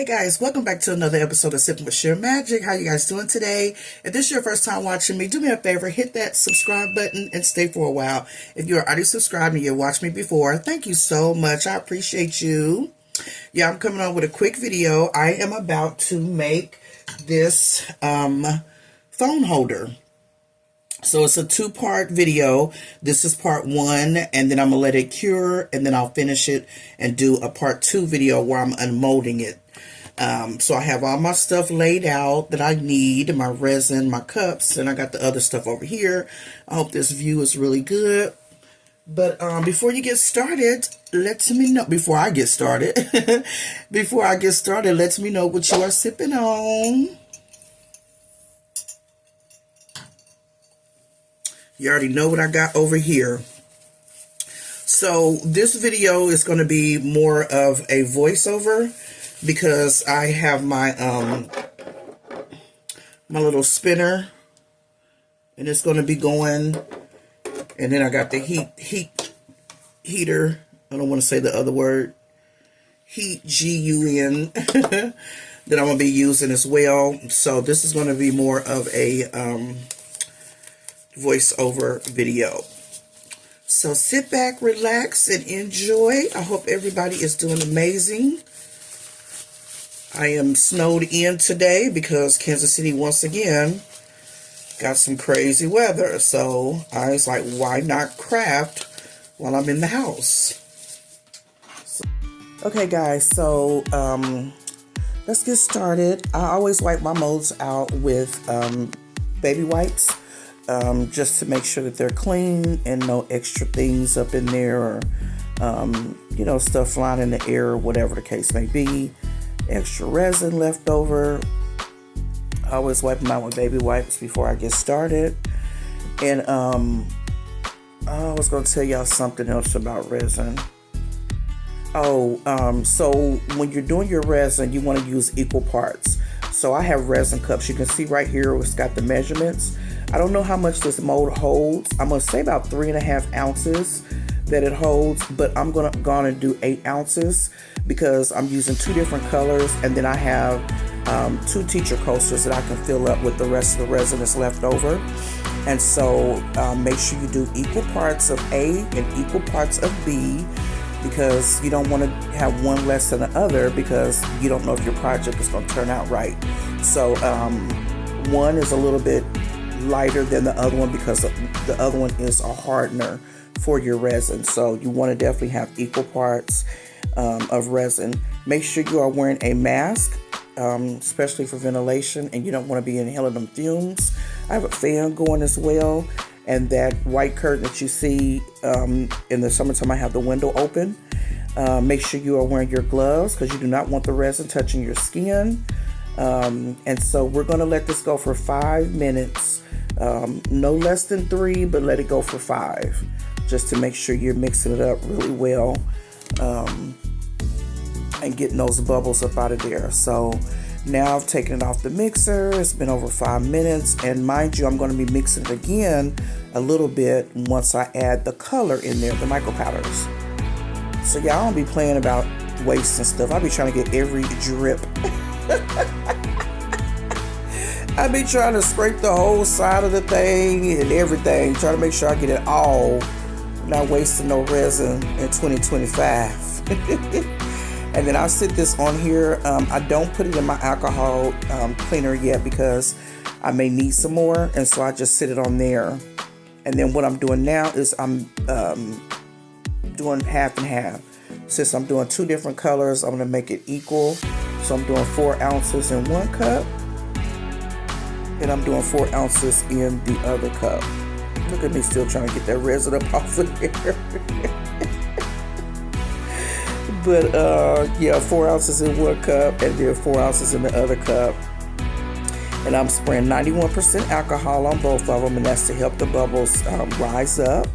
Guys, welcome back to another episode of Sipping with Shrmjk. How you guys doing today? If this is your first time watching me, do me a favor, hit that subscribe button and stay for a while. If you're already subscribed and you've watched me before, thank you so much. I appreciate you. Yeah, I'm coming on with a quick video. I am about to make this phone holder. So it's a two-part video. This is part one, and then I'm gonna let it cure, and then I'll finish it and do a part two video where I'm unmolding it. So I have all my stuff laid out that I need, my resin, my cups, and I got the other stuff over here. I hope this view is really good. But before you get started, let me know, before I get started, let me know what you are sipping on. You already know what I got over here. So this video is going to be more of a voiceover because I have my my little spinner, and it's going to be going, and then I got the heater. I don't want to say the other word. Heat, G-U-N, that I'm going to be using as well. So this is going to be more of a voiceover video. So sit back, relax, and enjoy. I hope everybody is doing amazing. I am snowed in today because Kansas City once again got some crazy weather. So I was like, why not craft while I'm in the house? Okay guys, so let's get started. I always wipe my molds out with baby wipes. Just to make sure that they're clean and no extra things up in there, or you know, stuff flying in the air or whatever the case may be. Extra resin left over. I always wipe them out with baby wipes before I get started. And I was going to tell y'all something else about resin. So when you're doing your resin, you want to use equal parts. So I have resin cups. You can see right here, it's got the measurements. I don't know how much this mold holds. I'm going to say about 3.5 ounces that it holds, but I'm going to do 8 ounces because I'm using 2 different colors, and then I have 2 teacher coasters that I can fill up with the rest of the resin that's left over. And so make sure you do equal parts of A and equal parts of B, because you don't want to have one less than the other because you don't know if your project is going to turn out right. So one is a little bit lighter than the other one because the other one is a hardener for your resin. So you want to definitely have equal parts of resin. Make sure you are wearing a mask, especially for ventilation, and you don't want to be inhaling them fumes. I have a fan going as well, and that white curtain that you see in the summertime, I have the window open. Make sure you are wearing your gloves because you do not want the resin touching your skin. And so we're going to let this go for 5 minutes, no less than 3, but let it go for 5, just to make sure you're mixing it up really well, and getting those bubbles up out of there. So now I've taken it off the mixer. It's been over 5 minutes, and mind you, I'm going to be mixing it again a little bit once I add the color in there, the micro powders. So yeah, I don't be playing about waste and stuff. I'll be trying to get every drip. I be trying to scrape the whole side of the thing and everything, trying to make sure I get it all, not wasting no resin in 2025. And then I'll sit this on here. I don't put it in my alcohol cleaner yet because I may need some more, and so I just sit it on there. And then what I'm doing now is I'm doing half and half. Since I'm doing 2 different colors, I'm going to make it equal. So I'm doing 4 ounces in one cup, and I'm doing 4 ounces in the other cup. Look at me still trying to get that resin up off of there. But yeah, 4 ounces in one cup and then 4 ounces in the other cup. And I'm spraying 91% alcohol on both of them, and that's to help the bubbles rise up.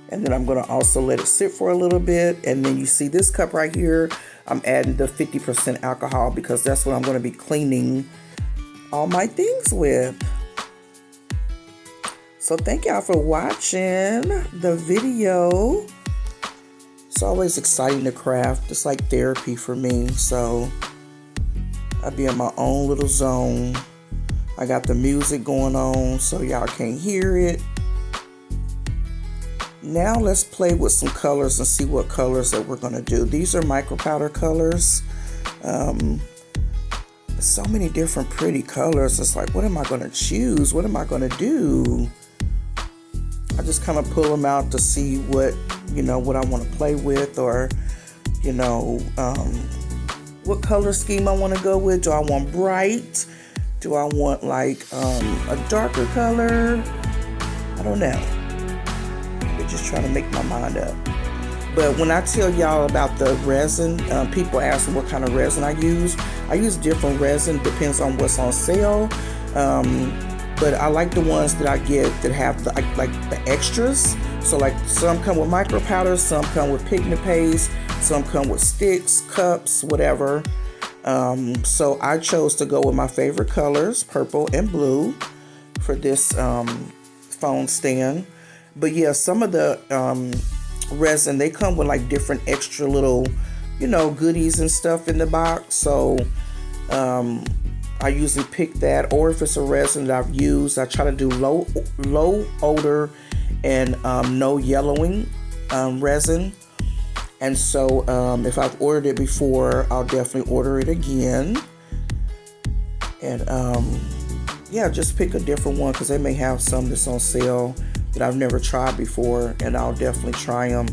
And then I'm going to also let it sit for a little bit. And then you see this cup right here, I'm adding the 50% alcohol because that's what I'm going to be cleaning all my things with. So thank y'all for watching the video. It's always exciting to craft. It's like therapy for me. So I be in my own little zone. I got the music going on so y'all can't hear it. Now let's play with some colors and see what colors that we're gonna do. These are micro powder colors. So many different pretty colors. It's like, what am I gonna choose? What am I gonna do? I just kind of pull them out to see what, what I want to play with, or, what color scheme I want to go with. Do I want bright? Do I want like a darker color? I don't know. I'm just trying to make my mind up. But when I tell y'all about the resin, people ask me what kind of resin I use. I use different resin, depends on what's on sale. But I like the ones that I get that have the extras. So like some come with micro powder, some come with pigment paste, some come with sticks, cups, whatever. So I chose to go with my favorite colors, purple and blue, for this phone stand. But yeah, some of the resin, they come with like different extra little, goodies and stuff in the box. So I usually pick that, or if it's a resin that I've used, I try to do low odor and no yellowing resin. And so if I've ordered it before, I'll definitely order it again. And yeah, just pick a different one, because they may have some that's on sale that I've never tried before, and I'll definitely try them.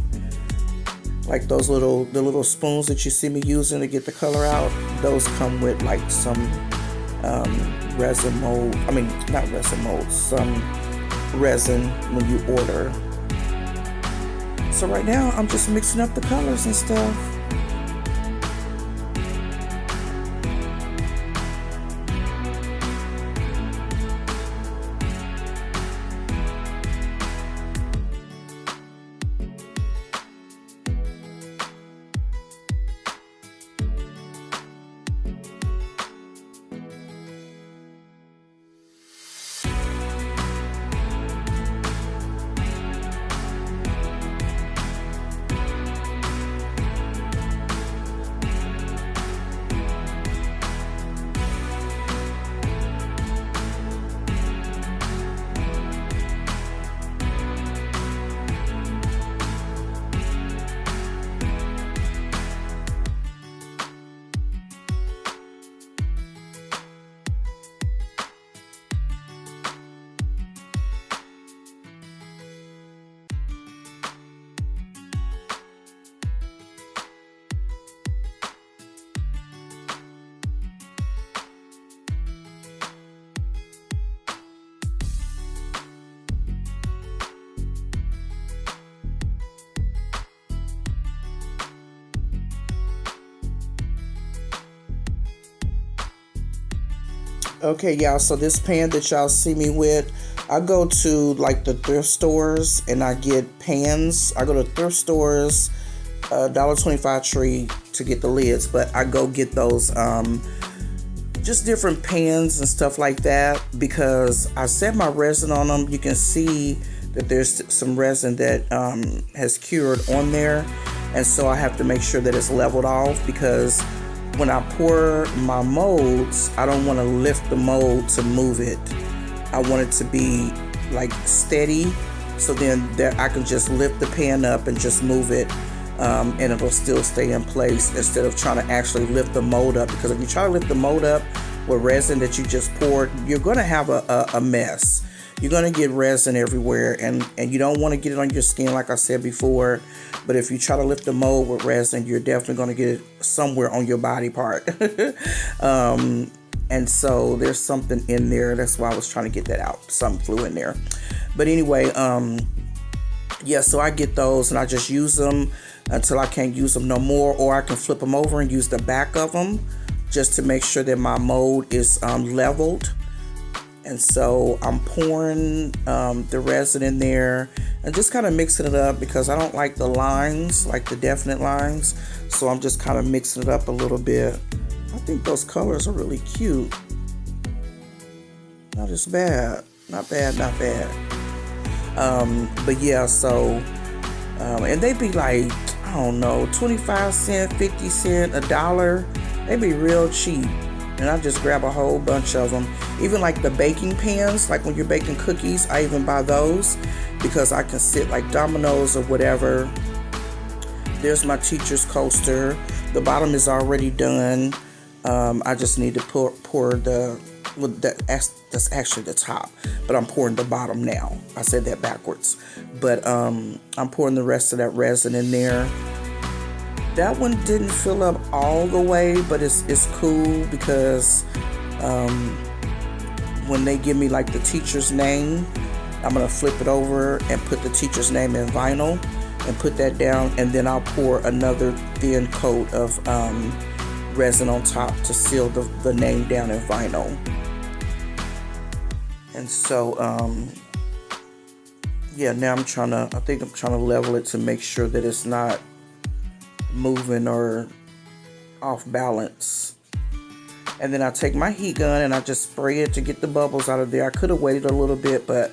Like the little spoons that you see me using to get the color out, those come with like some resin mold. I mean, not resin mold, some resin when you order. So right now I'm just mixing up the colors and stuff. Okay, y'all, so this pan that y'all see me with, I go to like the thrift stores and I get pans. I go to thrift stores, $1.25 tree to get the lids, but I go get those just different pans and stuff like that, because I set my resin on them. You can see that there's some resin that has cured on there, and so I have to make sure that it's leveled off, because when I pour my molds, I don't want to lift the mold to move it. I want it to be like steady, so then there I can just lift the pan up and just move it, and it'll still stay in place, instead of trying to actually lift the mold up. Because if you try to lift the mold up with resin that you just poured, you're going to have a mess. You're going to get resin everywhere, and you don't want to get it on your skin, like I said before. But if you try to lift the mold with resin, you're definitely going to get it somewhere on your body part. And so there's something in there. That's why I was trying to get that out. Something flew in there. But anyway, yeah, so I get those and I just use them until I can't use them no more, or I can flip them over and use the back of them just to make sure that my mold is leveled. And so I'm pouring the resin in there and just kind of mixing it up, because I don't like the lines, like the definite lines. So I'm just kind of mixing it up a little bit. I think those colors are really cute. Not as bad. Not bad, not bad. But yeah, so, and they be like, I don't know, 25 cents, 50 cents, $1. They be real cheap. And I just grab a whole bunch of them. Even like the baking pans, like when you're baking cookies, I even buy those because I can sit like dominoes or whatever. There's my teacher's coaster. The bottom is already done. I just need to pour the, well, that's actually the top, but I'm pouring the bottom now. I said that backwards. But I'm pouring the rest of that resin in there. That one didn't fill up all the way, but it's cool because when they give me like the teacher's name, I'm gonna flip it over and put the teacher's name in vinyl and put that down, and then I'll pour another thin coat of resin on top to seal the name down in vinyl. And so yeah, now I think I'm trying to level it to make sure that it's not moving or off balance. And then I take my heat gun and I just spray it to get the bubbles out of there. I could have waited a little bit, but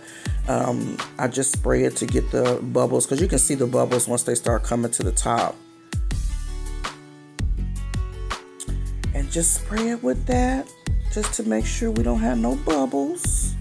I just spray it to get the bubbles, because you can see the bubbles once they start coming to the top. And just spray it with that just to make sure we don't have no bubbles.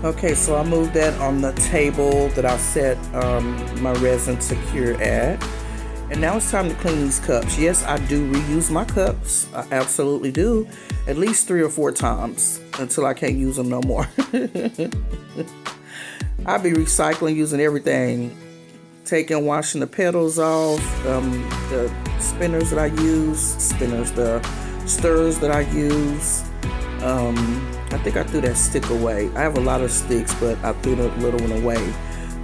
Okay, so I moved that on the table that I set my resin to cure at. And now it's time to clean these cups. Yes, I do reuse my cups. I absolutely do. At least 3 or 4 times until I can't use them no more. I'll be recycling, using everything. Taking, washing the petals off, the spinners that I use, the stirrers that I use. I think I threw that stick away. I have a lot of sticks, but I threw the little one away.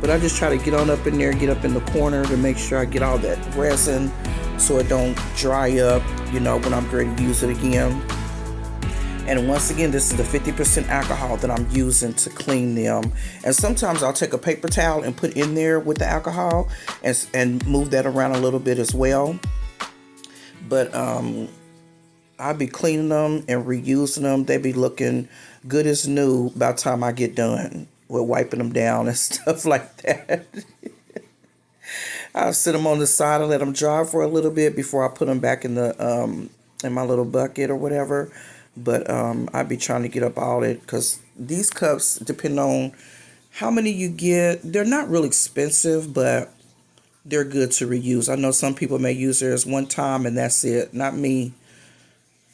But I just try to get on up in there, get up in the corner to make sure I get all that resin so it don't dry up, when I'm ready to use it again. And once again, this is the 50% alcohol that I'm using to clean them. And sometimes I'll take a paper towel and put in there with the alcohol and move that around a little bit as well. But I'll be cleaning them and reusing them. They be looking good as new by the time I get done with wiping them down and stuff like that. I'll sit them on the side and let them dry for a little bit before I put them back in the in my little bucket or whatever. But I'll be trying to get up all it, because these cups, depending on how many you get, they're not real expensive, but they're good to reuse. I know some people may use theirs one time and that's it. Not me.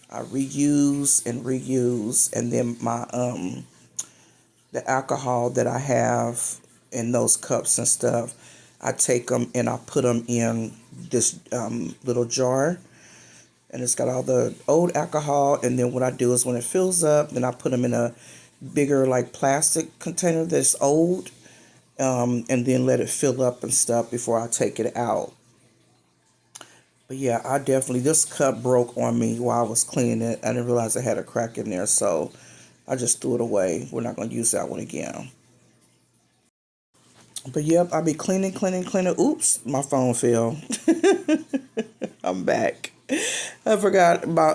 I reuse, and then my the alcohol that I have in those cups and stuff, I take them and I put them in this little jar, and it's got all the old alcohol. And then what I do is when it fills up, then I put them in a bigger like plastic container that's old, and then let it fill up and stuff before I take it out. But yeah, I definitely, this cup broke on me while I was cleaning it. I didn't realize I had a crack in there, so I just threw it away. We're not going to use that one again. But yep, I'll be cleaning, cleaning, cleaning. Oops, my phone fell. I'm back. I forgot my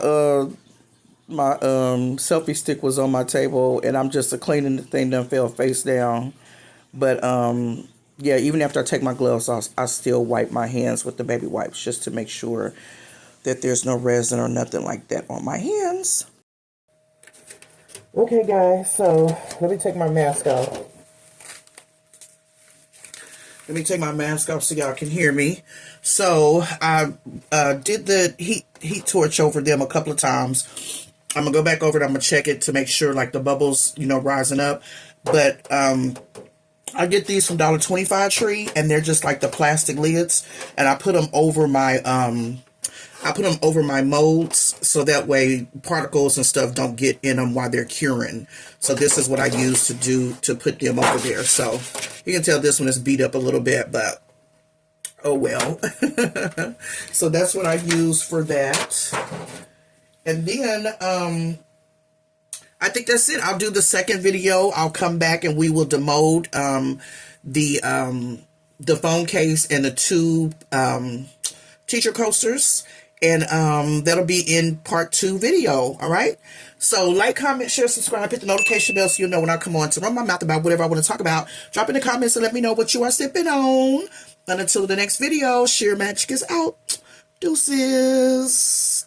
selfie stick was on my table, and I'm just cleaning, the thing done fell face down. But yeah, even after I take my gloves off, I still wipe my hands with the baby wipes just to make sure that there's no resin or nothing like that on my hands. Okay, guys, so let me take my mask off. Let me take my mask off so y'all can hear me. So I did the heat torch over them a couple of times. I'm gonna go back over it. I'm gonna check it to make sure like the bubbles, rising up. But I get these from $1.25 Tree, and they're just like the plastic lids, and I put them over my molds so that way particles and stuff don't get in them while they're curing. So this is what I use to put them over there. So you can tell this one is beat up a little bit, but oh well. So that's what I use for that. And then I think that's it. I'll do the second video. I'll come back and we will demold the phone case and the two teacher coasters. And that'll be in part 2 video. All right. So like, comment, share, subscribe, hit the notification bell so you'll know when I come on to run my mouth about whatever I want to talk about. Drop in the comments and let me know what you are sipping on. And until the next video, Shrmjk is out. Deuces.